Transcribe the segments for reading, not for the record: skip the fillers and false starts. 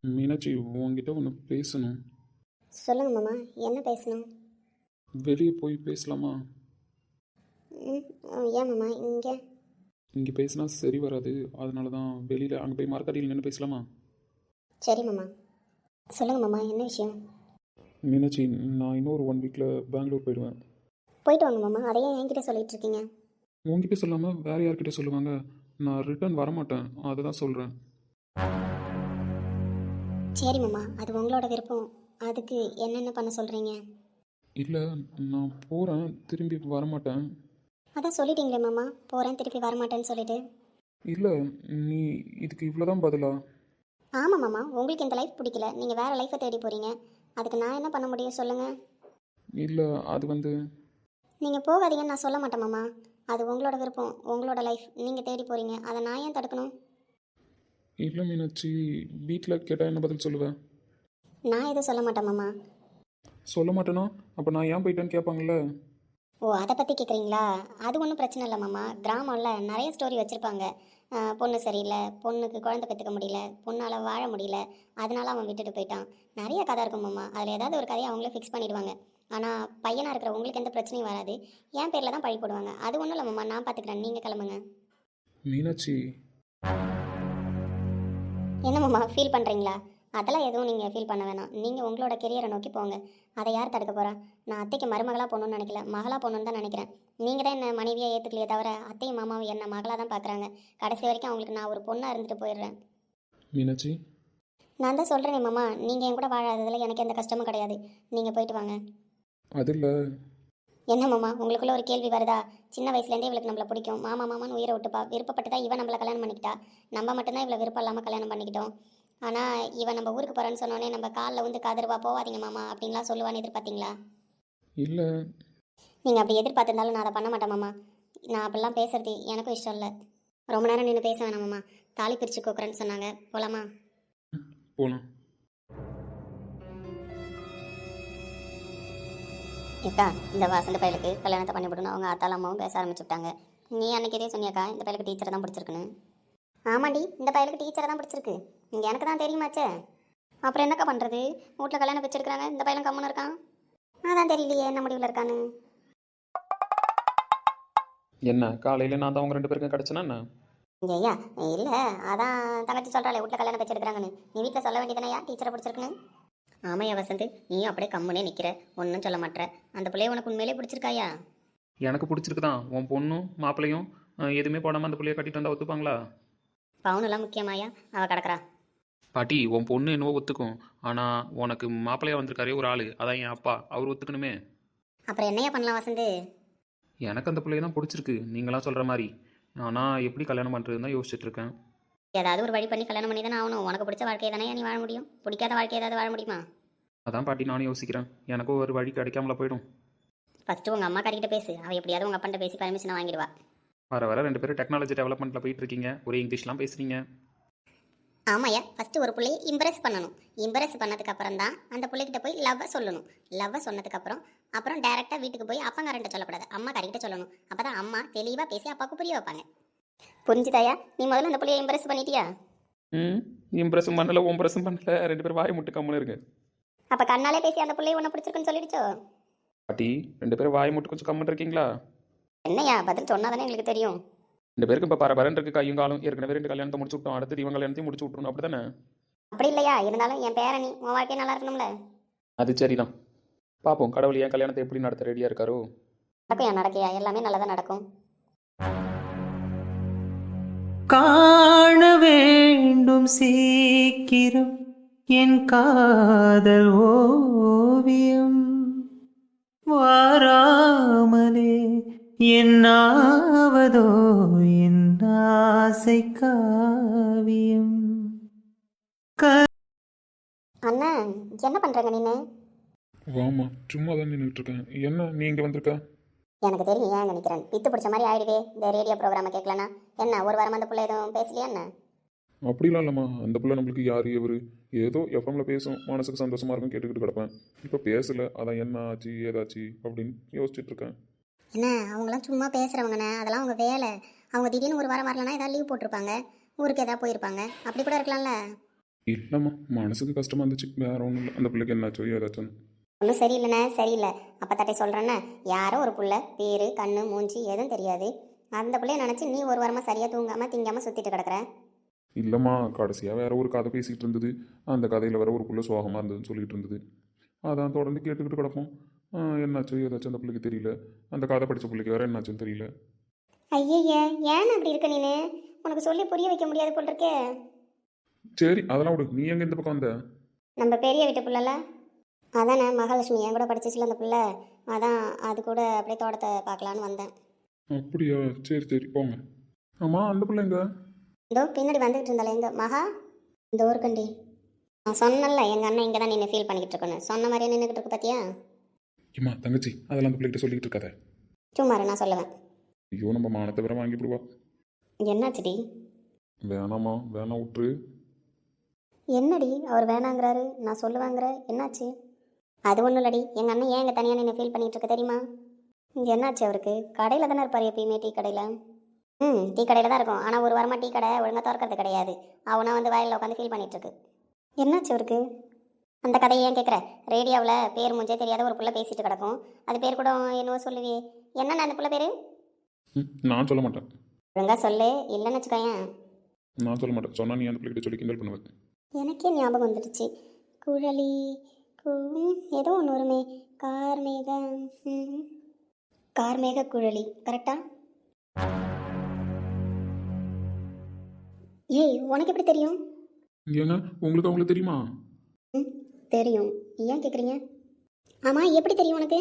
மீனாட்சி, உன்கிட்ட ஒன்று பேசணும். சொல்லுங்க மாமா. என்ன பேசணும்? வெளியே போய் பேசலாமா? ம். ஏன் மாமா இங்கே? இங்கே பேசினா சரி வராது. அதனால தான் வெளியில் அங்கே போய் மரத்தடியில் நின்று பேசலாமா? சரி மாமா. சொல்லுங்க மாமா, என்ன விஷயம்? மீனாட்சி, நான் இன்னும் ஒரு 1 வீக்கில் பெங்களூர் போயிடுவேன். போயிட்டு வாங்க மாமா. அதையே என்கிட்ட சொல்லிட்டு இருக்கீங்க? உங்ககிட்ட சொல்லாமல் வேறு யார்கிட்ட சொல்லுவாங்க? நான் ரிட்டர்ன் வரமாட்டேன், அதை தான் சொல்கிறேன். சரி மாமா, அது உங்களோட விருப்பம். அதுக்கு என்னென்ன பண்ண சொல்கிறீங்க? இல்லை, நான் போகிறேன், திரும்பி வரமாட்டேன். அதான் சொல்லிட்டீங்களே மாமா, போகிறேன் திருப்பி வரமாட்டேன்னு சொல்லிட்டு. இல்லை, நீ இதுக்கு இவ்வளோ தான் பதிலா? ஆமாம் மாமா, உங்களுக்கு இந்த லைஃப் பிடிக்கல, நீங்கள் வேறு லைஃப்பை தேடி போகிறீங்க. அதுக்கு நான் என்ன பண்ண முடியும் சொல்லுங்கள்? இல்லை, அது வந்து நீங்கள் போகாதீங்கன்னு நான் சொல்ல மாட்டேன் மாமா. அது உங்களோட விருப்பம், உங்களோட லைஃப், நீங்கள் தேடி போகிறீங்க. அதை நான் ஏன் தடுக்கணும்? இல்லை மீனாட்சி, வீட்டில் கேட்டால் என்ன பதில் சொல்லுவேன்? நான் எதுவும் சொல்ல மாட்டேன் மாமா. சொல்ல மாட்டேனா? அப்போ நான் ஏன் போயிட்டேன்னு கேட்பாங்கள்ல. ஓ, அதை பற்றி கேட்குறீங்களா? அது ஒன்றும் பிரச்சனை இல்லை மாமா. கிராமம்ல நிறைய ஸ்டோரி வச்சுருப்பாங்க. பொண்ணு சரியில்லை, பொண்ணுக்கு குழந்தை பெற்றுக்க முடியல, பொண்ணால் வாழ முடியல, அதனால அவன் விட்டுட்டு போயிட்டான். நிறைய கதை இருக்கும் மாமா. அதில் ஏதாவது ஒரு கதையை அவங்களே ஃபிக்ஸ் பண்ணிடுவாங்க. ஆனால் பையனாக இருக்கிற உங்களுக்கு எந்த பிரச்சனையும் வராது. என் பேரில் தான் பழி போடுவாங்க. அது ஒன்றும் இல்லை மாமா, நான் பார்த்துக்கிறேன், நீங்கள் கிளம்புங்க. மீனாட்சி, என்ன மாமா ஃபீல் பண்ணுறீங்களா? அதெல்லாம் எதுவும் நீங்கள் ஃபீல் பண்ண வேணாம். நீங்கள் உங்களோட கெரியரை நோக்கி போங்க. அதை யார் தடுக்க போகிறா? நான் அத்தைக்கு மருமகளாக போகணுன்னு நினைக்கல, மகளாக போகணுன்னு தான் நினைக்கிறேன். நீங்கள் தான் என்ன மனைவியாக ஏற்றுக்கலையே தவிர அத்தையும் மாமாவும் என்ன மகளாக தான் பார்க்குறாங்க. கடைசி வரைக்கும் அவங்களுக்கு நான் ஒரு பொண்ணாக இருந்துட்டு போயிடுறேன். மீனாட்சி, நான் தான் சொல்கிறேனே மாமா, நீங்கள் என் கூட வாழாததில் எனக்கு எந்த கஷ்டமும் கிடையாது. நீங்கள் போயிட்டு வாங்க. அதில் என்ன மாமா உங்களுக்குள்ள ஒரு கேள்வி வருதா? சின்ன வயசுலேருந்தே இவளுக்கு நம்மளை பிடிக்கும், மாமா மாமான்னு உயிரை விட்டுப்பா. விருப்பப்பட்டு தான் இவன் நம்மளை கல்யாணம் பண்ணிக்கிட்டா. நம்ம மட்டும்தான் இவ்வளோ விருப்பம் இல்லாமல் கல்யாணம் பண்ணிக்கிட்டோம். ஆனால் இவன் நம்ம ஊருக்கு போகிறேன்னு சொன்னோடனே நம்ம காலில் வந்து காதருவா போவாதீங்க மாமா அப்படின்லாம் சொல்லுவான்னு எதிர்பார்த்தீங்களா? இல்லை. நீங்கள் அப்படி எதிர்பார்த்திருந்தாலும் நான் அதை பண்ண மாட்டேன் மாமா. நான் அப்படிலாம் பேசுறது எனக்கும் இஷ்டம் இல்லை. ரொம்ப நேரம் நின்று பேச வேணாம் மாமா. தாலி பிரித்து கோக்குறேன்னு சொன்னாங்க, போலாமா? போகலாம். ஏக்கா, இந்த வசந்த பயலுக்கு கல்யாணத்தை பண்ணிவிடணும் அவங்க அத்தால அம்மாவும் பேச ஆரம்பிச்சுட்டாங்க. நீ அன்னைக்கு இதே சொன்னியாக்கா, இந்த பயலுக்கு டீச்சரை தான் பிடிச்சிருக்குன்னு. ஆமாண்டி, இந்த பயலுக்கு டீச்சரை தான் பிடிச்சிருக்கு. நீங்கள் எனக்கு தான் தெரியுமாச்சே. அப்புறம் என்னக்கா பண்ணுறது? வீட்டில் கல்யாணம் வச்சிருக்கிறாங்க, இந்த பையன் கம்முன்னு இருக்கான். அதான் தெரியலையே என்ன முடிவில் இருக்கான்னு. என்ன காலையில் நான் தான் அவங்க 2 பேருக்கும் கிடச்சேன்னா என்ன? ஐயா இல்லை, அதான் தங்கச்சி சொல்கிறாளே வீட்டில் கல்யாணம் வச்சிருக்கிறாங்கன்னு. நீ வீட்டில் சொல்ல வேண்டியதானேயா டீச்சரை பிடிச்சிருக்குன்னு? ஆமையா வசந்த், நீயும் அப்படியே கம்முனே நிற்கிற, ஒன்றும் சொல்ல மாட்டேற. அந்த பிள்ளைய உனக்கு உண்மையிலே பிடிச்சிருக்காயா? எனக்கு பிடிச்சிருக்கு தான். உன் பொண்ணும் மாப்பிள்ளையும் எதுவுமே போடாமல் அந்த பிள்ளைய கட்டிட்டு வந்தால் ஒத்துப்பாங்களா? பவுனெல்லாம் முக்கியமாயா, அவள் கிடக்குறா. பாட்டி, உன் பொண்ணு என்னவோ ஒத்துக்கும். ஆனால் உனக்கு மாப்பிள்ளையா வந்திருக்காரே ஒரு ஆள், அதான் என் அப்பா, அவர் ஒத்துக்கணுமே. அப்புறம் என்னையா பண்ணலாம் வசந்த்? எனக்கு அந்த பிள்ளைய தான் பிடிச்சிருக்கு, நீங்களாம் சொல்கிற மாதிரி. ஆனால் எப்படி கல்யாணம் பண்ணுறதுன்னு தான் யோசிச்சுட்டு இருக்கேன். ஏதாவது ஒரு வழி பண்ணி கல்யாணம் பண்ணி தானே ஆகணும். உனக்கு பிடிச்ச வாழ்க்கையை தானே நீ வாழ முடியும். பிடிக்காத வாழ்க்கை ஏதாவது வாழ முடியுமா? அதான் பாட்டி நானும் யோசிக்கிறேன். எனக்கும் ஒரு வழி கிடைக்காமல போயிடும். ஃபஸ்ட்டு உங்கள் அம்மா கறிக்கிட்ட பேசு. அவள் எப்படியாவது உங்கள் அப்பன்ட்ட பேசி பர்மிஷனை வாங்கிடுவா. வர 2 பேரும் டெக்னாலஜி டெவலப்மெண்ட்டில் போயிட்டு இருக்கீங்க, ஒரே இங்கிலீஷ்லாம் பேசுகிறீங்க. ஆமாய்யா, ஃபஸ்ட்டு ஒரு பிள்ளையை இம்ப்ரெஸ் பண்ணணும். இம்ப்ரெஸ் பண்ணதுக்கப்புறம் தான் அந்த பிள்ளைகிட்ட போய் லவ்வை சொல்லணும். லவ்வை சொன்னதுக்கப்புறம் அப்புறம் டேரெக்டாக வீட்டுக்கு போய் அப்பங்காரன்ட்ட சொல்லக்கூடாது, அம்மா கறிக்கிட்ட சொல்லணும். அப்போ தான் அம்மா தெளிவாக பேசி அப்பாவுக்கு புரிய வைப்பாங்க. புரிஞ்சுதாயா? நீ முதல்ல அந்த பிள்ளையை இம்ப்ரெஸ் பண்ணிட்டியா? இம்ப்ரெஸும் பண்ணல, இம்ப்ரெஸும் பண்ணல, 2 பேரும் வாயை முட்டு கம்முன்னு இருக்கு. அப்போ கண்ணாலே பேசி அந்த பிள்ளையை உன்னை பிடிச்சிருக்குன்னு சொல்லிடுச்சோ? பாட்டி, 2 பேரும் வாயை முட்டு கொஞ்சம் கம்முன்னு இருக்கீங்களா? என்னையா பதில் சொன்னா தானே எங்களுக்கு தெரியும். 2 பேருக்கு இப்போ பரபரன்னு இருக்கு கையும் காலும். ஏற்கனவே 2 கல்யாணத்தை முடிச்சு விட்டோம், அடுத்து இவங்க கல்யாணத்தையும் முடிச்சு விட்ருணும், அப்படி தானே? அப்படி இல்லையா, இருந்தாலும் என் பேரணி உன் வாழ்க்கையை நல்லா இருக்கணும்ல. அது சரிதான். பார்ப்போம் கடவுள் என் கல்யாணத்தை எப்படி நடத்த ரெடியாக இருக்காரோ. நடக்கும், என் நடக்கையா எல்லாமே நல்லதாக நடக்கும். காண வேண்டும் சீக்கிரம் என் காதல் ஓவியம், வாராமலே என்னாவதோ என் ஆசை காவியம். அண்ணா, என்ன பண்ணுறங்க நீனு? வாமா, சும்மா தான் நின்றுட்டு இருக்கேன். என்ன நீ இங்கே வந்திருக்க? எனக்கு தெரியும் ஏன் நினைக்கிறேன். பித்து பிடிச்ச மாதிரி ஆயிடுவே இந்த ரேடியோ ப்ரோக்ராமை கேட்கலனா. என்ன ஒரு வாரம் அந்த பிள்ளை எதுவும் பேசலையா என்ன? அப்படிலாம் இல்லைம்மா, அந்த பிள்ளை நம்மளுக்கு யார் எவர், ஏதோ எஃப்எம்ல பேசும், மனசுக்கு சந்தோஷமா இருக்கும், கேட்டுக்கிட்டு கிடப்பேன். இப்போ பேசலை, அதான் என்ன ஆச்சு ஏதாச்சு அப்படின்னு யோசிச்சுட்டு இருக்கேன். என்ன அவங்களாம் சும்மா பேசுகிறவங்கண்ணே, அதெல்லாம் அவங்க வேலை. அவங்க திடீர்னு ஒரு வாரம் வரலன்னா ஏதாவது லீவ் போட்டிருப்பாங்க, ஊருக்கு ஏதாவது போயிருப்பாங்க, அப்படி கூட இருக்கலாம்ல. இல்லைம்மா, மனசுக்கு கஷ்டமாக இருந்துச்சு, வேற ஒன்றும் இல்லை. அந்த பிள்ளைக்கு என்னாச்சோ ஏதாச்சும். ஒன்றும் சரியில்லைண்ணே, சரியில்லை. அப்பத்தாட்டே சொல்கிறேண்ணே, யாரோ ஒரு புள்ள பேர் கண்ணு மூஞ்சி எதுவும் தெரியாது. அந்த பிள்ளைய நினச்சி நீ ஒரு வாரமாக சரியாக தூங்காமல் திங்காமல் சுற்றிட்டு கிடக்குற. இல்லைம்மா, கடைசியாக வேற ஒரு கதை பேசிகிட்டு இருந்தது. அந்த கதையில் வேற ஒரு புள்ள சோகமாக இருந்ததுன்னு சொல்லிட்டு இருந்தது. அதான் தொடர்ந்து கேட்டுக்கிட்டு கிடப்போம். என்னாச்சோ ஏதாச்சும் அந்த பிள்ளைக்கு தெரியல. அந்த கதை படித்த பிள்ளைக்கு வேற என்னாச்சுன்னு தெரியல. ஐயய்ய, ஏன் அப்படி இருக்க நீனு? உனக்கு சொல்லி புரிய வைக்க முடியாது போல் இருக்கே. சரி, அதெல்லாம் விடு. நீ எங்கே இந்த பக்கம் வந்த? நம்ம பெரிய வீட்டு புள்ளல அதானே, மகாலட்சுமி என் கூட படிச்சிச்சுல அந்த பிள்ளை. அதான் அது கூட அப்படியே தோட்டத்தை பார்க்கலான்னு வந்தேன். அப்படியா? சரி சரி, போங்க. ஆமாம், அந்த பிள்ளை எங்க? இதோ பின்னாடி வந்துகிட்டு இருந்தால எங்க மகா? இந்த ஊருக்கண்டி. நான் சொன்னல எங்கள் அண்ணன் இங்கே தான் நின்று ஃபீல் பண்ணிக்கிட்டு இருக்கேன்னு. சொன்ன மாதிரியே நின்றுக்கிட்டு இருக்கு பார்த்தியா? ஏம்மா தங்கச்சி, அதெல்லாம் அந்த பிள்ளைகிட்ட சொல்லிக்கிட்டு இருக்காத. சும்மாரு, நான் சொல்லுவேன். ஐயோ, நம்ம மானத்தை வேற வாங்கிவிடுவா. என்னாச்சுடி? வேணாம்மா, வேணாம், விட்டுரு. என்னடி அவர் வேணாங்கிறாரு, நான் சொல்லுவாங்கிற, என்னாச்சு? அது ஒன்றும் இல்லடி, எங்கள் அண்ணன் ஏன் இங்கே தனியாக நின்று ஃபீல் பண்ணிகிட்டு இருக்க தெரியுமா? இங்கே என்னாச்சு அவருக்கு? கடையில் தானே இருப்பார் எப்பயுமே, டீ கடையில். டீ கடையில் தான் இருக்கும். ஆனால் ஒரு வாரமாக டீ கடை ஒழுங்காக திறக்கிறது கிடையாது. அவனா வந்து வயலில் உட்காந்து ஃபீல் பண்ணிகிட்ருக்கு. என்னாச்சு அவருக்கு? அந்த கதையை ஏன் கேட்குற? ரேடியோவில் பேர் மூஞ்சே தெரியாத ஒரு புள்ள பேசிட்டு கிடக்கும். அது பேர் கூட என்னவோ சொல்லுவியே, என்னண்ணா அந்த புள்ள பேர்? நான் சொல்ல மாட்டேன். ஒழுங்காக சொல்லு, இல்லைன்னு வச்சுக்கோயேன். நான் சொல்ல மாட்டேன். சொன்னால் நீ அந்த பிள்ளைகிட்ட சொல்லி கிண்டல் பண்ணுவேன். எனக்கே ஞாபகம் வந்துடுச்சு. குழலி ஏதோ ஒன்று வருமே, கார்மேக கார்மேக குழலி, கரெக்டா? ஏய், உனக்கு எப்படி தெரியும்? ஏங்க, உங்களுக்கு அவங்களுக்கு தெரியுமா? தெரியும். ஏன் கேட்குறீங்க? ஆமாம், எப்படி தெரியும் உனக்கு?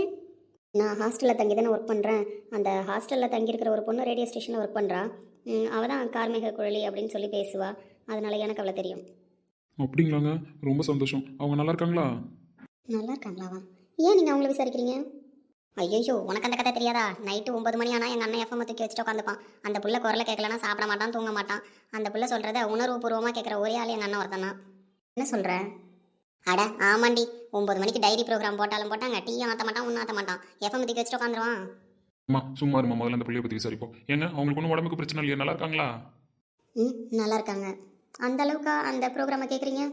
நான் ஹாஸ்டலில் தங்கி தானே ஒர்க் பண்ணுறேன். அந்த ஹாஸ்டலில் தங்கியிருக்கிற ஒரு பொண்ணு ரேடியோ ஸ்டேஷனில் ஒர்க் பண்ணுறா. அவள் தான் கார்மேக குழலி அப்படின்னு சொல்லி பேசுவா. அதனால எனக்கு அவளை தெரியும். அப்படிங்களாங்க, ரொம்ப சந்தோஷம். அவங்க நல்லா இருக்காங்களா? நல்லா இருக்காங்களாவா? ஏன் நீங்கள் அவங்கள விசாரிக்கிறீங்க? ஐயோ, உனக்கு அந்த கதை தெரியாதா? நைட்டு 9 மணி ஆனால் எங்கள் அண்ணன் எஃப்எம் தூக்கி வச்சுட்டு உட்காந்துப்பான். அந்த புள்ள குரலை கேட்கலன்னா சாப்பிட மாட்டான், தூங்க மாட்டான். அந்த புள்ள சொல்கிறத உணர்வுபூர்வமாக கேட்குற ஒரே ஆள் எங்கள் அண்ணன் ஒருத்தன் தான். என்ன சொல்கிற? அட ஆமாண்டி, 9 மணிக்கு டைரி ப்ரோக்ராம் போட்டாலும் போட்டாங்க, டீயும் ஆற்ற மாட்டான், ஒன்றும் ஆற்ற மாட்டான், எஃப்எம் தூக்கி வச்சுட்டு உட்காந்துருவான். அம்மா சும்மா இருமா, முதல்ல அந்த பிள்ளைய பற்றி விசாரிப்போம். ஏங்க, அவங்களுக்கு ஒன்றும் உடம்புக்கு பிரச்சனை இல்லையா? நல்லா இருக்காங்களா? நல்லா இருக்காங்க. அந்த அளவுக்கா அந்த ப்ரோக்ராமை கேட்குறீங்க?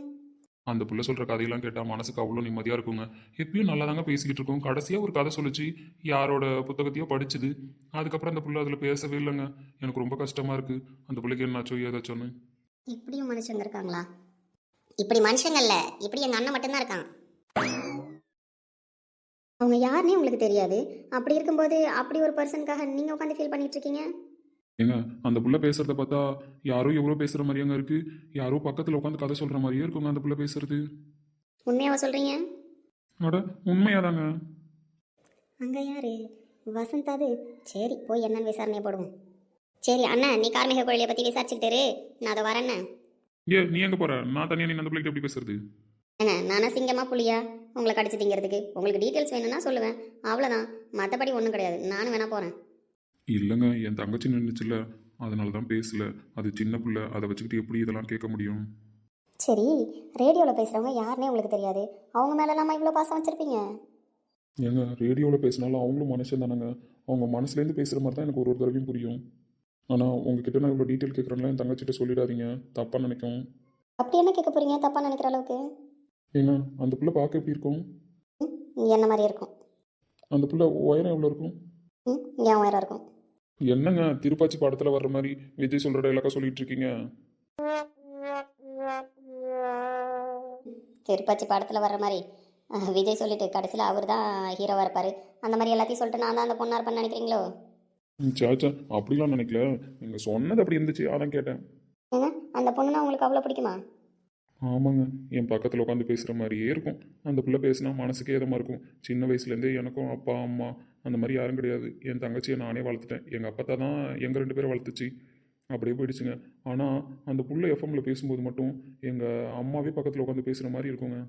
அந்த புள்ள சொல்கிற கதையெல்லாம் கேட்டால் மனசுக்கு அவ்வளோ நிம்மதியாக இருக்குங்க. எப்பயும் நல்லா தாங்க பேசிக்கிட்டு இருக்கோம். கடைசியாக ஒரு கதை சொல்லிச்சு, யாரோட புத்தகத்தையோ படிச்சுது. அதுக்கப்புறம் அந்த புள்ள அதில் பேசவே இல்லைங்க. எனக்கு ரொம்ப கஷ்டமாக இருக்குது. அந்த பிள்ளைக்கு என்னாச்சோ ஏதாச்சோன்னு. இப்படியும் மனுஷங்க இருக்காங்களா? இப்படி மனுஷங்க இல்லை, இப்படி எங்கள் அண்ணன் மட்டும்தான் இருக்கான். அவங்க யாருன்னே உங்களுக்கு தெரியாது. அப்படி இருக்கும்போது அப்படி ஒரு பர்சனுக்காக நீங்கள் உட்காந்து ஃபீல் பண்ணிட்டு இருக்கீங்க. ஏங்க, அந்த புள்ள பேசுகிறத பார்த்தா யாரோ எவ்வளோ பேசுகிற மாதிரியாங்க இருக்குது. யாரோ பக்கத்தில் உட்காந்து கதை சொல்கிற மாதிரியே இருக்குங்க அந்த புள்ள பேசுறது. உண்மையாவா சொல்கிறீங்க? அட உண்மையாதாங்க. அங்கே யாரு? வசந்தாது. சரி, போய் என்னன்னு விசாரணையை போடுவோம். சரி அண்ணன், நீ கார்மிக கோயிலை பற்றி விசாரிச்சுக்கிட்டு நான் அதை வரேண்ணே. நீ எங்கே போகிற? நான் தனியாக நீ அந்த பிள்ளைக்கு எப்படி பேசுறது? ஏங்க, நானா சிங்கமா புளியா உங்களை கடிச்சு திங்கிறதுக்கு? உங்களுக்கு டீட்டெயில்ஸ் வேணும்னா சொல்லுவேன், அவ்வளோதான். மற்றபடி ஒன்றும் கிடையாது. நானும் வேணா போகிறேன். இல்லைங்க, என் தங்கச்சி நின்றுச்சுல, அதனால தான் பேசல. அது சின்ன பிள்ளை, அதை வச்சுக்கிட்டு எப்படி இதெல்லாம் கேட்க முடியும்? சரி, ரேடியோவில் பேசுகிறவங்க யாருன்னே உங்களுக்கு தெரியாது, அவங்க மேலெல்லாமா இவ்வளோ பாசம் வச்சுருப்பீங்க? ஏங்க, ரேடியோவில் பேசினாலும் அவங்களும் மனுஷன் தானேங்க. அவங்க மனசுலேருந்து பேசுகிற மாதிரி தான் எனக்கு ஒரு தடவையும் புரியும். ஆனால் உங்ககிட்ட நான் இவ்வளோ டீட்டெயில் கேட்குறேன்ல, என் தங்கச்சிட்ட சொல்லிடாதீங்க, தப்பாக நினைக்கும். அப்படி என்ன கேட்க போகிறீங்க தப்பாக நினைக்கிற அளவுக்கு? ஏங்க, அந்த பிள்ளை பார்க்க எப்படி இருக்கும்? என்ன மாதிரி இருக்கும்? அந்த பிள்ளை உயரம் எவ்வளோ இருக்கும்? ஏன் உயரம் இருக்கும்? என்னங்க, திருப்பாச்சி படத்தில் வர்ற மாதிரி விஜய் சொல்கிற டைலாக்கா சொல்லிட்டு இருக்கீங்க? திருப்பாச்சி படத்தில் வர்ற மாதிரி விஜய் சொல்லிட்டு கடைசியில் அவர் தான் ஹீரோவாக இருப்பார். அந்த மாதிரி எல்லாத்தையும் சொல்லிட்டு நான் தான் அந்த பொண்ணாக இருப்பேன்னு நினைக்கிறீங்களோ? சாச்சா, அப்படிலாம் நினைக்கல. நீங்கள் சொன்னது அப்படி இருந்துச்சு, அதான் கேட்டேன். ஏங்க, அந்த பொண்ணுனா உங்களுக்கு அவ்வளோ பிடிக்குமா? ஆமாங்க, என் பக்கத்தில் உட்காந்து பேசுகிற மாதிரியே இருக்கும். அந்த பிள்ளை பேசினா மனசுக்கே இதமாக இருக்கும். சின்ன வயசுலேருந்தே எனக்கும் அப்பா அம்மா அந்த மாதிரி யாரும் கிடையாது. என் தங்கச்சியை நானே வளர்த்துட்டேன். எங்கள் அப்பா தான் எங்கள் 2 பேரை வளர்த்துச்சு. அப்படியே போயிடுச்சுங்க. ஆனால் அந்த புள்ள எஃப்எம்மில் பேசும்போது மட்டும் எங்கள் அம்மாவே பக்கத்தில் உட்காந்து பேசுகிற மாதிரி இருக்குங்க.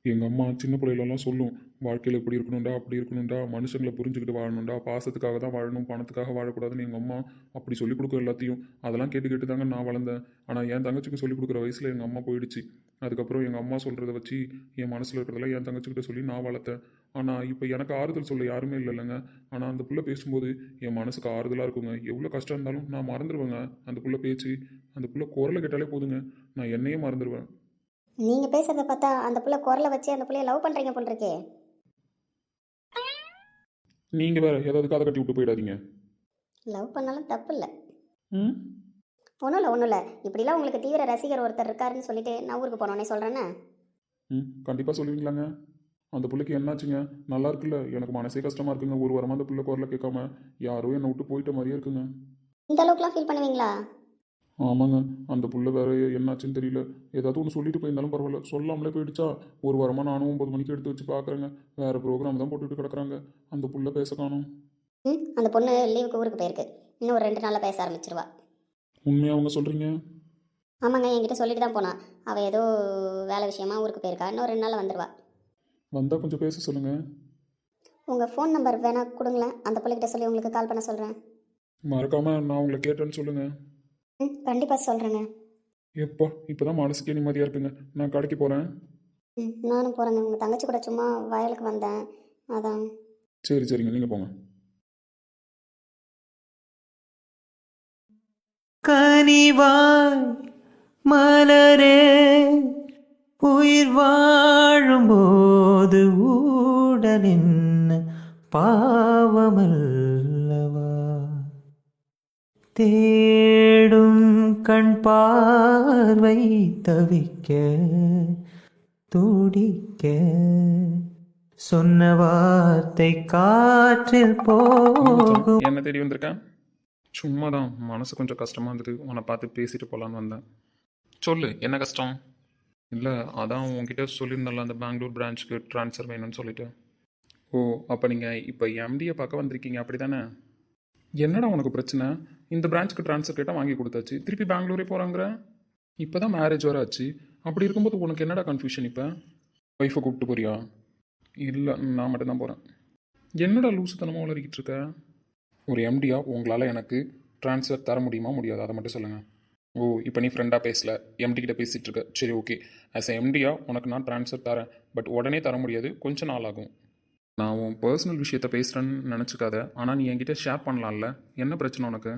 எங்கள் அம்மா சின்ன பிள்ளைகளெல்லாம் சொல்லும், வாழ்க்கையில் இப்படி இருக்கணும்டா, அப்படி இருக்கணும்டா, மனுஷங்களை புரிஞ்சுக்கிட்டு வாழணும்டா, பாசத்துக்காக தான் வாழணும், பணத்துக்காக வாழக்கூடாதுன்னு எங்கள் அம்மா அப்படி சொல்லிக் கொடுக்கும் எல்லாத்தையும். அதெல்லாம் கேட்டு கேட்டு தாங்க நான் வளர்ந்தேன். ஆனால் என் தங்கச்சிக்கு சொல்லிக் கொடுக்குற வயசில் எங்கள் அம்மா போயிடுச்சு. அதுக்கப்புறம் எங்கள் அம்மா சொல்கிறத வச்சு என் மனசில் இருக்கிறதெல்லாம் என் தங்கச்சிக்கிட்ட சொல்லி நான் வளர்த்தேன். ஆனால் இப்போ எனக்கு ஆறுதல் சொல்ல யாருமே இல்லைங்க. ஆனால் அந்த புள்ள பேசும்போது என் மனசுக்கு ஆறுதலாக இருக்குங்க. எவ்வளோ கஷ்டம் இருந்தாலும் நான் மறந்துடுவேங்க. அந்த புள்ள பேச்சு, அந்த புள்ள குரலை கேட்டாலே போதுங்க, நான் என்னையே மறந்துடுவேன். நீங்கள் பேசுகிறத பார்த்தா அந்த புள்ள குரலை வச்சு அந்த புள்ளைய லவ் பண்ணுறீங்க போல் இருக்கே. நீங்கள் வேறு ஏதாவது காதை கட்டி விட்டு போயிடாதீங்க. லவ் பண்ணாலும் தப்பு இல்லை. ம் ஒன்றும் இல்லை. இப்படிலாம் உங்களுக்கு தீவிர ரசிகர் ஒருத்தர் இருக்காருன்னு சொல்லிட்டு நான் ஊருக்கு போனோன்னே சொல்கிறேன்னே. ம் கண்டிப்பாக சொல்லுவீங்களாங்க? அந்த பிள்ளைக்கு என்னாச்சுங்க? நல்லா இருக்குல்ல? எனக்கு மனசே கஷ்டமாக இருக்குங்க. ஒரு வாரமாக அந்த பிள்ளை குரலை கேட்காம யாரோ என்னை விட்டு போயிட்ட மாதிரியே இருக்குங்க. இந்த அளவுக்குலாம் ஃபீல் பண்ணுவீங்களா? ஆமாங்க. அந்த புள்ள வேற என்னாச்சுன்னு தெரியல. ஏதாவது ஒன்று சொல்லிட்டு போயிருந்தாலும் பரவாயில்ல. சொல்லாமலே போயிடுச்சா. ஒரு வாரமாக நானும் 9 மணிக்கு எடுத்து வச்சு பார்க்குறேங்க. வேறு ப்ரோக்ராம் தான் போட்டுட்டு கிடக்குறாங்க. அந்த புள்ள பேச காணோம். அந்த பொண்ணு லீவுக்கு ஊருக்கு போயிருக்கு. இன்னும் ஒரு 2 நாளில் பேச ஆரம்பிச்சிருவா. உண்மையாக அவங்க சொல்கிறீங்க? ஆமாங்க, என்கிட்ட சொல்லிட்டு தான் போனான். அவள் ஏதோ வேலை விஷயமா ஊருக்கு போயிருக்கா. இன்னும் 2 நாளில் வந்துடுவா. வந்தால் கொஞ்சம் பேச சொல்லுங்கள். உங்கள் ஃபோன் நம்பர் வேணால் கொடுங்களேன். அந்த பிள்ளைகிட்ட சொல்லி உங்களுக்கு கால் பண்ண சொல்கிறேன். மறக்காமல் நான் உங்களை கேட்டேன்னு சொல்லுங்கள். கண்டிப்பாக சொல்கிறேங்க. எப்பா இப்போ தான் மனசுக்கே நிம்மதியாக இருக்குங்க. நான் கடைக்கு போகிறேன். நானும் போகிறேங்க. உங்கள் தங்கச்சி கூட சும்மா வயலுக்கு வந்தேன், அதான். சரிங்க, நீங்கள் போங்க. கனிவாய் மலரே உயிர் வாழும்போது ஊடலின் பாவமல்லவா தேடும் கண் பார்வை தவிக்க துடிக்க சொன்ன வார்த்தை காற்றில் போகும். என்ன தேடி வந்திருக்கேன்? சும்மா தான் மனசு கொஞ்சம் கஷ்டமாக இருந்தது. உன்னை பார்த்து பேசிட்டு போகலான்னு வந்தேன். சொல்லு, என்ன கஷ்டம்? இல்லை, அதான் உங்ககிட்ட சொல்லியிருந்தால அந்த பெங்களூர் பிரான்ச்சுக்கு ட்ரான்ஸ்ஃபர் வேணும்னு சொல்லிட்டு. ஓ, அப்போ நீங்கள் இப்போ எம்டியை பார்க்க வந்திருக்கீங்க அப்படி தானே? என்னடா உனக்கு பிரச்சனை? இந்த பிரான்ச்சுக்கு ட்ரான்ஸ்ஃபர் கேட்டால் வாங்கி கொடுத்தாச்சு, திருப்பி பெங்களூரே போகிறாங்கிற. இப்போ தான் மேரேஜ் வர ஆச்சு. அப்படி இருக்கும்போது உனக்கு என்னடா கன்ஃபியூஷன்? இப்போ ஒய்ஃபை கூப்பிட்டு போறியா? இல்லை, நான் மட்டும்தான் போகிறேன். என்னடா லூசுத்தனமாக வளரிக்கிட்டு இருக்க? ஒரு எம்டியா உங்களால் எனக்கு ட்ரான்ஸ்ஃபர் தர முடியுமா முடியாது? அதை மட்டும் சொல்லுங்கள். ஓ, இப்போ நீ ஃப்ரெண்டாக பேசல, எம்டி கிட்ட பேசிகிட்டு இருக்க. சரி, ஓகே. ஆஸ் எ எம்டியா உனக்கு நான் ட்ரான்ஸ்ஃபர் தரேன். பட் உடனே தர முடியாது, கொஞ்சம் நாள் ஆகும். நான் உன் பர்சனல் விஷயத்த பேசுகிறேன்னு நினச்சிக்காத. ஆனால் நீ என்கிட்ட ஷேர் பண்ணலாம்ல. என்ன பிரச்சனை உனக்கு?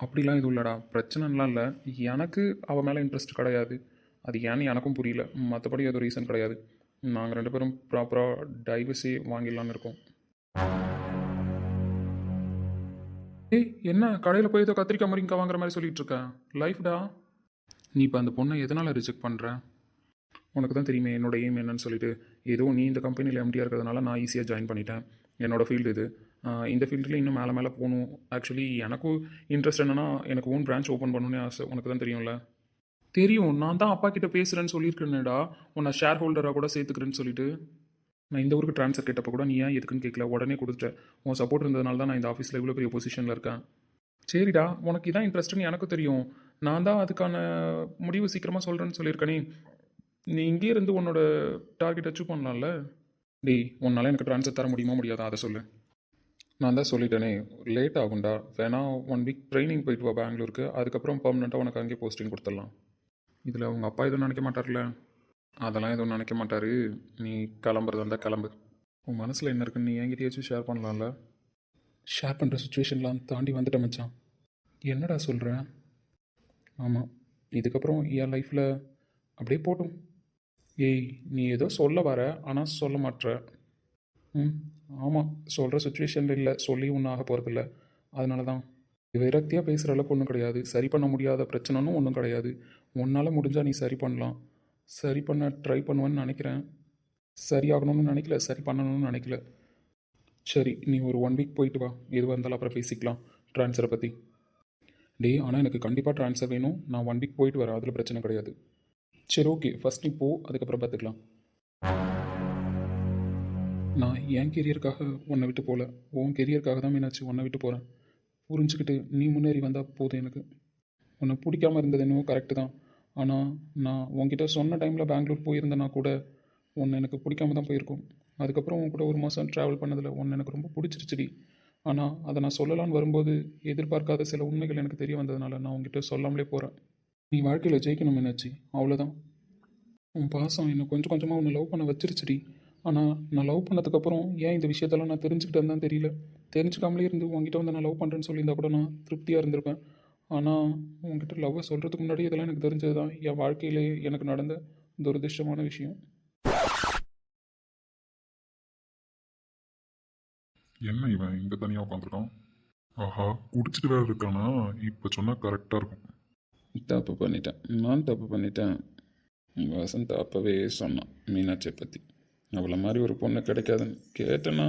அப்படிலாம் எதுவும் இல்லைடா, பிரச்சனைலாம் இல்லை. எனக்கு அவள் மேலே இன்ட்ரெஸ்ட் கிடையாது. அது ஏன்னு எனக்கும் புரியல. மற்றபடி எதுவும் ரீசன் கிடையாது. நாங்கள் 2 பேரும் ப்ராப்பராக டைவர்ஸே வாங்கிடலான்னு இருக்கோம். ஏய், என்ன கடையில் போய் ஏதோ கத்திரிக்காய் முருங்கக்காய் வாங்குற மாதிரி சொல்லிட்டு இருக்க? லைஃப்டா. நீ இப்போ அந்த பொண்ணை எதனால் ரிஜெக்ட் பண்ணுற? உனக்கு தான் தெரியுமே என்னோட எய்ம் என்னன்னு சொல்லிட்டு. ஏதோ நீ இந்த கம்பெனியில் எம்டியாக இருக்கிறதுனால நான் ஈஸியாக ஜாயின் பண்ணிட்டேன். என்னோடய ஃபீல்டு இது. இந்த ஃபீல்டில் இன்னும் மேலே மேலே போகணும். ஆக்சுவலி எனக்கும் இன்ட்ரெஸ்ட் என்னென்னா, எனக்கு ஓன் பிரான்ச் ஓப்பன் பண்ணணுன்னே ஆசை. உனக்கு தான் தெரியும்ல. தெரியும், நான் தான் அப்பா கிட்ட பேசுகிறேன்னு சொல்லியிருக்கேன்டா. உன்னை ஷேர் ஹோல்டராக கூட சேர்த்துக்கிறேன்னு சொல்லிட்டு. நான் இந்த ஊருக்கு ட்ரான்ஸ்ஃபர் கேட்டப்போ கூட நீ ஏன் எதுக்குன்னு கேட்கல, உடனே கொடுத்துட்டேன். உன் சப்போர்ட் இருந்ததுனால தான் நான் இந்த ஆஃபீஸில் இவ்வளோ பெரிய பொசிஷனில் இருக்கேன். சரிடா, உனக்கு இதான் இன்ட்ரெஸ்ட்டுன்னு எனக்கு தெரியும். நான் தான் அதுக்கான முடிவு சீக்கிரமாக சொல்கிறேன்னு சொல்லியிருக்கேனே. நீ இங்கே இருந்து உன்னோட டார்கெட் அச்சீவ் பண்ணலாம்ல. டேய், உன்னால் எனக்கு ட்ரான்ஸ்ஃபர் தர முடியுமா முடியாதா அதை சொல்லு. நான் தான் சொல்லிட்டேனே, லேட் ஆகும்டா. வேணா 1 வீக் ட்ரைனிங் போயிட்டு வா பெங்களூருக்கு. அதுக்கப்புறம் பர்மனெண்ட்டாக உனக்கு அங்கேயே போஸ்டிங் கொடுத்துடலாம். இதில் உங்கள் அப்பா எதுவும் நினைக்க மாட்டார்ல? அதெல்லாம் எதுவும் நினைக்க மாட்டார். நீ கிளம்புறதா இருந்தால் கிளம்பு. உன் மனசில் என்ன இருக்குன்னு நீ என்கிட்டயாச்சும் ஷேர் பண்ணலாம்ல. ஷேர் பண்ணுற சுச்சுவேஷன்லாம் தாண்டி வந்துட்ட மச்சான். என்னடா சொல்கிறேன்? ஆமாம், இதுக்கப்புறம் என் லைஃப்பில் அப்படியே போட்டும். ஏய், நீ ஏதோ சொல்ல வர, ஆனால் சொல்ல மாட்ற. ஆமாம், சொல்கிற சுச்சுவேஷனில் இல்லை, சொல்லி ஒன்றும் ஆக போகிறதில்ல. அதனால தான் விரக்தியாக பேசுகிற அளவுக்கு ஒன்றும் கிடையாது. சரி பண்ண முடியாத பிரச்சனைன்னு ஒன்றும் கிடையாது. உன்னால் முடிஞ்சால் நீ சரி பண்ணலாம். சரி பண்ண ட்ரை பண்ணுவேன்னு நினைக்கிறேன். சரி ஆகணும்னு நினைக்கல, சரி பண்ணணும்னு நினைக்கல. சரி, நீ ஒரு 1 வீக் போயிட்டு வா. எதுவாக இருந்தாலும் அப்புறம் பேசிக்கலாம் ட்ரான்ஸ்ஃபரை பற்றி. டேய், ஆனால் எனக்கு கண்டிப்பாக ட்ரான்ஸ்ஃபர் வேணும். நான் 1 வீக் போயிட்டு வரேன், அதில் பிரச்சனை கிடையாது. சரி, ஓகே. ஃபஸ்ட் நீ போ, அதுக்கப்புறம் பார்த்துக்கலாம். நான் என் கெரியருக்காக உன்னை விட்டு போகல, உன் கெரியருக்காக தான் மீனாச்சு உன்னை விட்டு போகிறேன். புரிஞ்சுக்கிட்டு நீ முன்னேறி வந்தால் போதும். எனக்கு உன்னை பிடிக்காமல் இருந்தது என்னவோ கரெக்டு தான். ஆனால் நான் உன்கிட்ட சொன்ன டைமில் பெங்களூர் போயிருந்தேன்னா கூட உன்னை எனக்கு பிடிக்காம தான் போயிருக்கும். அதுக்கப்புறம் உன் கூட 1 மாதம் ட்ராவல் பண்ணதில் உன்னை எனக்கு ரொம்ப பிடிச்சிருச்சுடி. ஆனால் அதை நான் சொல்லலான்னு வரும்போது எதிர்பார்க்காத சில உண்மைகள் எனக்கு தெரிய வந்ததுனால நான் உன்கிட்ட சொல்லாமலே போகிறேன். நீ வாழ்க்கையில் ஜெயிக்கணும் என்னாச்சு, அவ்வளோதான். உன் பாசம் என்னை கொஞ்சம் கொஞ்சமாக உன்னை லவ் பண்ண வச்சிருச்சுடி. ஆனால் நான் லவ் பண்ணதுக்கப்புறம் ஏன் இந்த விஷயத்தெல்லாம் நான் தெரிஞ்சுக்கிட்டேன்னு தான் தெரியல. தெரிஞ்சுக்காமலே இருந்து உங்ககிட்ட வந்து நான் லவ் பண்ணுறேன்னு சொல்லியிருந்தா கூட நான் திருப்தியாக இருந்திருப்பேன். ஆனால் உங்ககிட்ட லவ்வை சொல்கிறதுக்கு முன்னாடி இதெல்லாம் எனக்கு தெரிஞ்சது தான். என் வாழ்க்கையிலே எனக்கு நடந்த துரதிர்ஷ்டமான விஷயம். என்ன இவன் இங்கே தனியாக உட்காந்துருக்கான்? ஆஹா, குடிச்சிட்டு வேற இருக்கானா? இப்போ சொன்னால் கரெக்டாக இருக்கும். தப்பு பண்ணிட்டேன், நான் தப்பு பண்ணிட்டேன். வசந்த் அப்போவே சொன்னான் மீனாட்சியை பற்றி. அவளை மாதிரி ஒரு பொண்ணு கிடைக்காதுன்னு கேட்டேன்னா.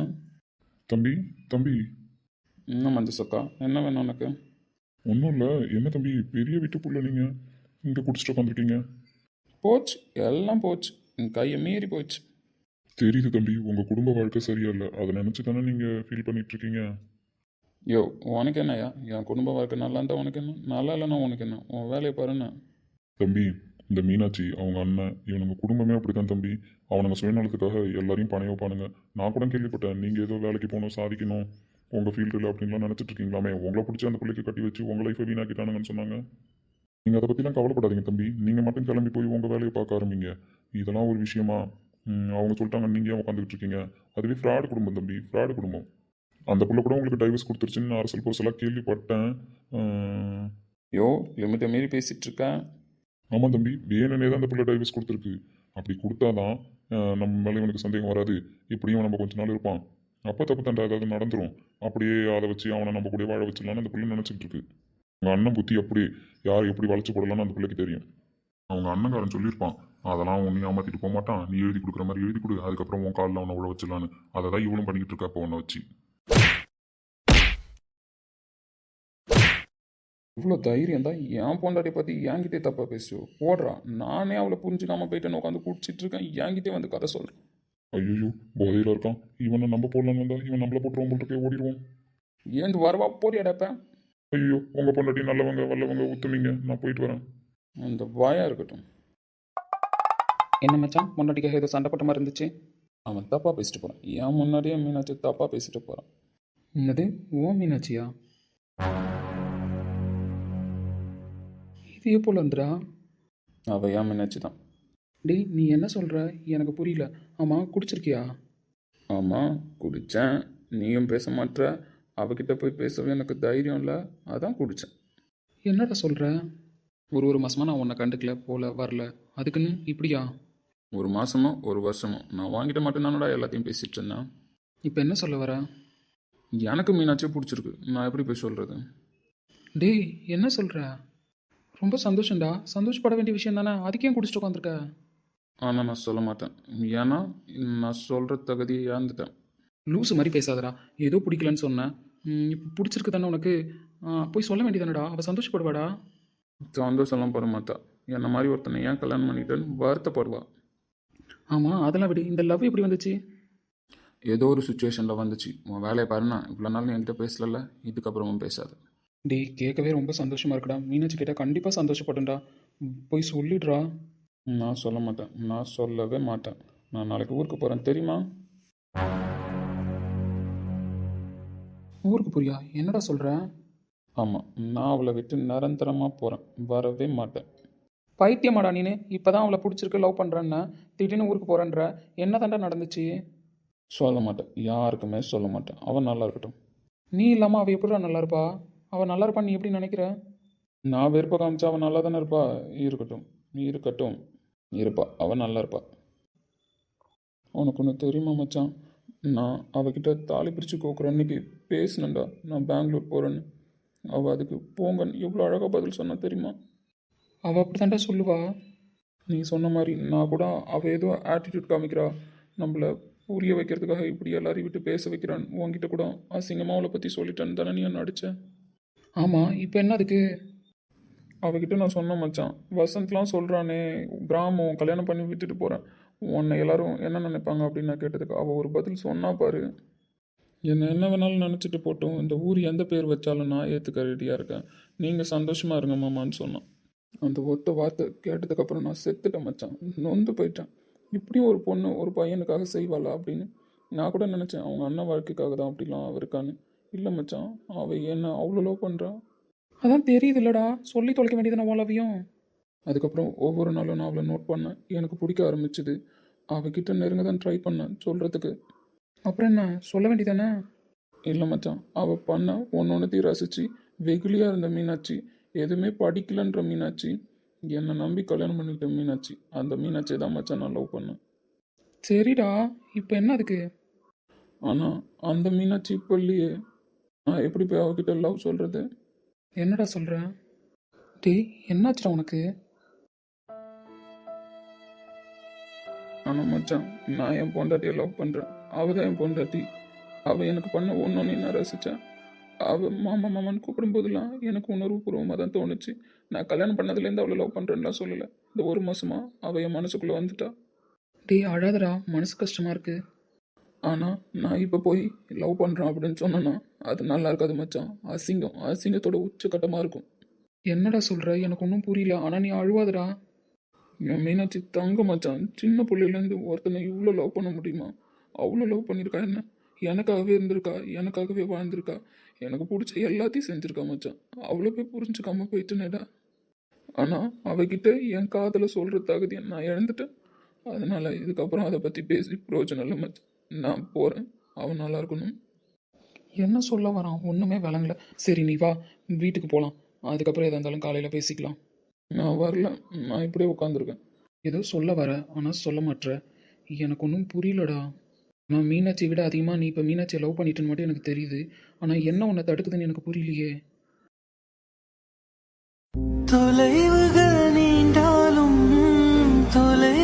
தம்பி தம்பி, இன்னும் மஞ்சள் சொக்கா, என்ன வேணும் உனக்கு? ஒன்றும் இல்லை. என்ன தம்பி, பெரிய வீட்டு புள்ள நீங்கள் இங்கே குடிச்சிட்டு உட்காந்துருக்கீங்க? போச்சு, எல்லாம் போச்சு, என் கையை மீறி போச்சு. தெரியுது தம்பி, உங்கள் குடும்ப வாழ்க்கை சரியா இல்லை. அதை நினச்சி தானே நீங்கள் ஃபீல் பண்ணிகிட்ருக்கீங்க. யோ, உனக்கு என்னய்யா? என் குடும்ப வாழ்க்கை நல்லா இருந்தால் உனக்கு என்ன, நல்லா இல்லைன்னா உனக்கு என்ன? உன் வேலையை பாருண்ணா. தம்பி, இந்த மீனாட்சி அவங்க அண்ணன் இவனுங்க குடும்பமே அப்படித்தான் தம்பி. அவனுங்க சுயநலத்துக்காக எல்லாரையும் பணைய வைப்பானுங்க. நான் கூட கேள்விப்பட்டேன், நீங்கள் ஏதோ வேலைக்கு போகணும், சாதிக்கணும், உங்கள் ஃபீல்டில் அப்படின்லாம் நினச்சிட்டு இருக்கீங்களாமே. உங்களை பிடிச்சி அந்த பிள்ளைக்கு கட்டி வச்சு உங்கள் லைஃபை வீணாக்கிட்டானுங்கன்னு சொன்னாங்க. நீங்கள் அதை பற்றிலாம் கவலைப்படாதீங்க தம்பி. நீங்கள் மட்டும் கிளம்பி போய் உங்கள் வேலையை பார்க்க ஆரம்பிங்க. இதெல்லாம் ஒரு விஷயமா? அவங்க சொல்லிட்டாங்க, நீங்கள் ஏன் உட்காந்துக்கிட்டு இருக்கீங்க? அதுவே ஃப்ராடு குடும்பம் தம்பி, ஃப்ராடு குடும்பம். அந்த பிள்ளை கூட உங்களுக்கு டைவர்ஸ் கொடுத்துருச்சுன்னு அரசல் பொருசெல்லாம் கேள்விப்பட்டேன். யோ, லிமிட்டை மீறி பேசிகிட்டு இருக்கேன். ஆமாம் தம்பி, வேணுனே தான் அந்த பிள்ளை டைவர்ஸ் கொடுத்துருக்கு. அப்படி கொடுத்தாதான் நம்ம மேலே இவனுக்கு சந்தேகம் வராது. இப்படியும் நம்ம கொஞ்ச நாள் இருப்பான். அப்போ தப்பு தண்டை ஏதாவது நடந்துடும். அப்படியே அதை வச்சு அவனை நம்ம கூட வாழ வச்சிடலான்னு அந்த பிள்ளை நினச்சிட்டு இருக்கு. அவங்க அண்ணன் புத்தி அப்படி யார் எப்படி வளைச்சு போடலான்னு அந்த பிள்ளைக்கு தெரியும். அவங்க அண்ணங்காரன் சொல்லியிருப்பான், அதெல்லாம் உன்னையும் ஏமாற்றிட்டு போக மாட்டான், நீ எழுதி கொடுக்குற மாதிரி எழுதி கொடு, அதுக்கப்புறம் உன் காலில் அவனை உழ வச்சிடலான்னு. அதை தான் இவனும் பண்ணிக்கிட்டு இருக்கா இப்போ உன்னை வச்சு. இவ்வளோ தைரியம் தான் என் பொண்டாட்டி பற்றி என்கிட்டே தப்பாக பேசுவோ? போடுறா, நானே அவளை புரிஞ்சுக்காம போயிட்டேன்னு உட்காந்து குடிச்சிட்டு இருக்கேன், என்கிட்டே வந்து கதை சொல்கிறேன். ஐயோ, போதையில் இருக்கான். இவனை நம்ம போடலான்னு வந்தா இவன் நம்மளை போட்டுருவோம் போட்டுருக்கே, ஓடிடுவோம். ஏந்து வரவா போடி அடைப்பேன். ஐயோ, உங்கள் பொண்டாட்டி நல்லவங்க வல்லவங்க உத்துமீங்க, நான் போயிட்டு வரேன். அந்த வாயாக இருக்கட்டும். என்ன மச்சான், பொண்டாட்டிக்காக ஏதோ சண்டை போட்ட மாதிரி இருந்துச்சு? அவன் தப்பாக பேசிட்டு போகிறான், என் முன்னாடியே மீனாட்சி தப்பாக பேசிட்டு போகிறான். என்னது, ஓ மீனாட்சியா? இது எப்போல வந்துடா? அவள் ஏன் மீனாட்சி தான். டேய், நீ என்ன சொல்கிற? எனக்கு புரியல. ஆமாம், குடிச்சிருக்கியா? ஆமாம், குடித்தேன். நீயும் பேச மாட்ற. அவகிட்ட போய் பேசவே எனக்கு தைரியம் இல்லை, அதான் குடித்தேன். என்னடா சொல்கிற? ஒரு மாதமாக நான் உன்னை கண்டுக்கல, போல வரல, அதுக்குன்னு இப்படியா? ஒரு மாதமோ ஒரு வருஷமோ நான் வாங்கிட்ட மட்டும்தானடா எல்லாத்தையும் பேசிகிட்டு இருந்தேன். இப்போ என்ன சொல்ல வர? எனக்கு மீனாட்சியை பிடிச்சிருக்கு, நான் எப்படி போய் சொல்கிறது? டேய், என்ன சொல்கிற? ரொம்ப சந்தோஷம்டா, சந்தோஷப்பட வேண்டிய விஷயம் தானே, அதுக்கே குடிச்சிட்டு உட்காந்துருக்க. ஆனால் நான் சொல்ல மாட்டேன், ஏன்னா நான் சொல்கிற தகுதியை இழந்துட்டேன். லூஸு மாதிரி பேசாதடா, ஏதோ பிடிக்கலன்னு சொன்னேன், இப்போ பிடிச்சிருக்கு தானே உனக்கு, போய் சொல்ல வேண்டியதானடா, அவள் சந்தோஷப்படுவாடா. சந்தோஷம்லாம் பட மாட்டா, என்ன மாதிரி ஒருத்தனை ஏன் கல்யாணம் பண்ணிட்டேன்னு வருத்தப்படுவா. ஆமாம், அதெல்லாம் விடு, இந்த லவ் எப்படி வந்துச்சு? ஏதோ ஒரு சுச்சுவேஷனில் வந்துச்சு. உன் வேலையை பாருண்ணா, இவ்வளோ நாள் என்கிட்ட பேசல, இதுக்கப்புறமும் பேசாது. டேய், கேட்கவே ரொம்ப சந்தோஷமாக இருக்குடா. மீனாட்சி கேட்டால் கண்டிப்பாக சந்தோஷப்பட்டுண்டா, போய் சொல்லிடுறா. நான் சொல்ல மாட்டேன், நான் சொல்லவே மாட்டேன். நான் நாளைக்கு ஊருக்கு போகிறேன், தெரியுமா? ஊருக்கு போறியா? என்னடா சொல்கிற? ஆமாம், நான் அவளை விட்டு நிரந்தரமாக போகிறேன், வரவே மாட்டேன். பைத்தியமாடா நீனு? இப்போ தான் அவளை பிடிச்சிருக்கு, லவ் பண்ணுறேன்னா திடீர்னு ஊருக்கு போகிறேன்ற, என்ன தாண்டா நடந்துச்சு? சொல்ல மாட்டேன், யாருக்குமே சொல்ல மாட்டேன். அவன் நல்லா இருக்கட்டும். நீ இல்லாமல் அவள் எப்படிடா நல்லா இருப்பா? அவள் நல்லா இருப்பான்னு நீ எப்படி நினைக்கிற? நான் வெறுப்ப காமிச்சா அவன் நல்லா தானே இருப்பா. இருக்கட்டும், இருக்கட்டும், இருப்பா, அவன் நல்லா இருப்பா. உனக்கு ஒன்று தெரியுமா மச்சான், நான் அவகிட்ட தாலி பிரித்து கோக்குற அன்னைக்கு பேசினேன்டா, நான் பெங்களூர் போகிறேன்னு. அவள் அதுக்கு போங்கன்னு எவ்வளோ அழகாக பதில் சொன்னா தெரியுமா? அவள் அப்படி தாண்டா சொல்லுவா. நீ சொன்ன மாதிரி நான் கூட அவள் ஏதோ ஆட்டிடியூட் காமிக்கிறா, நம்மளை புரிய வைக்கிறதுக்காக இப்படி எல்லாரையும் விட்டு பேச வைக்கிறான். உங்ககிட்ட கூட அசிங்கமாக அவளை பற்றி சொல்லிட்டேன்னு தானே நீ என்ன அடித்தேன்? ஆமாம், இப்போ என்ன அதுக்கு? அவகிட்ட நான் சொன்ன மச்சான், வசந்த்லாம் சொல்கிறானே, கிராமம் கல்யாணம் பண்ணி விட்டுட்டு போகிறேன், உன்னை எல்லாரும் என்ன நினைப்பாங்க அப்படின்னு நான் கேட்டதுக்கு அவள் ஒரு பதில் சொன்னா பாரு. என்ன வேணாலும் நினச்சிட்டு போட்டோம், இந்த ஊர் எந்த பேர் வச்சாலும் நான் ஏற்றுக்க ரெடியாக இருக்கேன், நீங்கள் சந்தோஷமாக இருங்க மாமான்னு சொன்னான். அந்த ஒத்த வார்த்தை கேட்டதுக்கப்புறம் நான் செத்துட்டேன் மச்சான், நொந்து போயிட்டேன். இப்படியும் ஒரு பொண்ணு ஒரு பையனுக்காக செய்வாளா அப்படின்னு நான் கூட நினச்சேன். அவங்க அண்ணன் வாழ்க்கைக்காக தான் அப்படிலாம் அவருக்கான்னு. இல்லை மச்சான், அவள் என்ன அவ்வளோ லவ் பண்ணுறா. அதான் தெரியுது இல்லைடா, சொல்லி தொலைக்க வேண்டியது நான் அவ்வளவையும். அதுக்கப்புறம் ஒவ்வொரு நாளும் நான் அவளை நோட் பண்ணேன், எனக்கு பிடிக்க ஆரம்பிச்சுது. அவகிட்ட நெருங்க தான் ட்ரை பண்ணேன் சொல்கிறதுக்கு. அப்புறம் என்ன சொல்ல வேண்டியதானே? இல்லை மச்சான், அவள் பண்ண ஒன்று ஒன்றுத்தையும் ரசித்து வெகுளியாக இருந்த மீனாட்சி, எதுவுமே படிக்கலன்ற மீனாட்சி என்னை நம்பி கல்யாணம் பண்ணிக்கிட்ட மீனாட்சி, அந்த மீனாட்சியை தான் மச்சான் நான் லவ் பண்ணேன். சரிடா, இப்போ என்ன அதுக்கு? ஆனால் அந்த மீனாட்சி இப்போ இல்லையே. நான் எப்படி போய் அவகிட்ட லவ் சொல்கிறது? என்னடா சொல்கிற? டேய், என்னாச்சுடா உனக்கு? ஆனால் மச்சான், நான் என் பொண்டாட்டியை லவ் பண்ணுறேன். அவள் தான் என் பொண்டாட்டி. அவள் எனக்கு பண்ண ஒன்று நான் ரசித்தேன். அவள் மாமா மாமான்னு கூப்பிடும்போதெல்லாம் எனக்கு உணர்வுபூர்வமாக தான் தோணுச்சு. நான் கல்யாணம் பண்ணதுலேருந்து அவளை லவ் பண்ணுறேன்லாம் சொல்லலை. இந்த ஒரு மாதமாக அவள் என் மனசுக்குள்ளே வந்துட்டா. டேய் அழாதடா, மனசு கஷ்டமாக இருக்குது. ஆனால் நான் இப்போ போய் லவ் பண்ணுறேன் அப்படின்னு சொன்னேன்னா அது நல்லா இருக்காது மச்சான். அசிங்கத்தோட உச்சக்கட்டமாக இருக்கும். என்னடா சொல்கிற? எனக்கு ஒன்றும் புரியல. ஆனால் நீ அழுவாதடா. என் மீனாட்சி தங்க மச்சான். சின்ன பிள்ளையிலேருந்து ஒருத்தனை இவ்வளோ லவ் பண்ண முடியுமா? அவ்வளோ லவ் பண்ணியிருக்கா என்ன. எனக்காகவே இருந்திருக்கா, எனக்காகவே வாழ்ந்திருக்கா, எனக்கு பிடிச்ச எல்லாத்தையும் செஞ்சுருக்கா மச்சான். அவ்வளோ போய் புரிஞ்சுக்காம போயிட்டேனேடா. ஆனால் அவகிட்ட என் காதலை சொல்கிற தகுதியை நான் இழந்துட்டேன். அதனால் இதுக்கப்புறம் அதை பற்றி பேசி பிரயோஜனம் இல்லை மச்சான். நான் போகிறேன். அவன் நல்லா இருக்கணும். என்ன சொல்ல வரான்? ஒன்றுமே விளங்கல. சரி நீ வா, வீட்டுக்கு போகலாம். அதுக்கப்புறம் எதாக இருந்தாலும் காலையில் பேசிக்கலாம். நான் வரல, நான் இப்படியே உட்காந்துருக்கேன். ஏதோ சொல்ல வர, ஆனால் சொல்ல மாட்ற. எனக்கு ஒன்றும் புரியலடா. நான் மீனாட்சியை விட அதிகமாக நீ இப்போ மீனாட்சியை லவ் பண்ணிட்டேன்னு மட்டும் எனக்கு தெரியுது. ஆனால் என்ன உன்னை தடுக்குதுன்னு எனக்கு புரியலையே. தொலைவுகள் நீண்டாலும் தொலை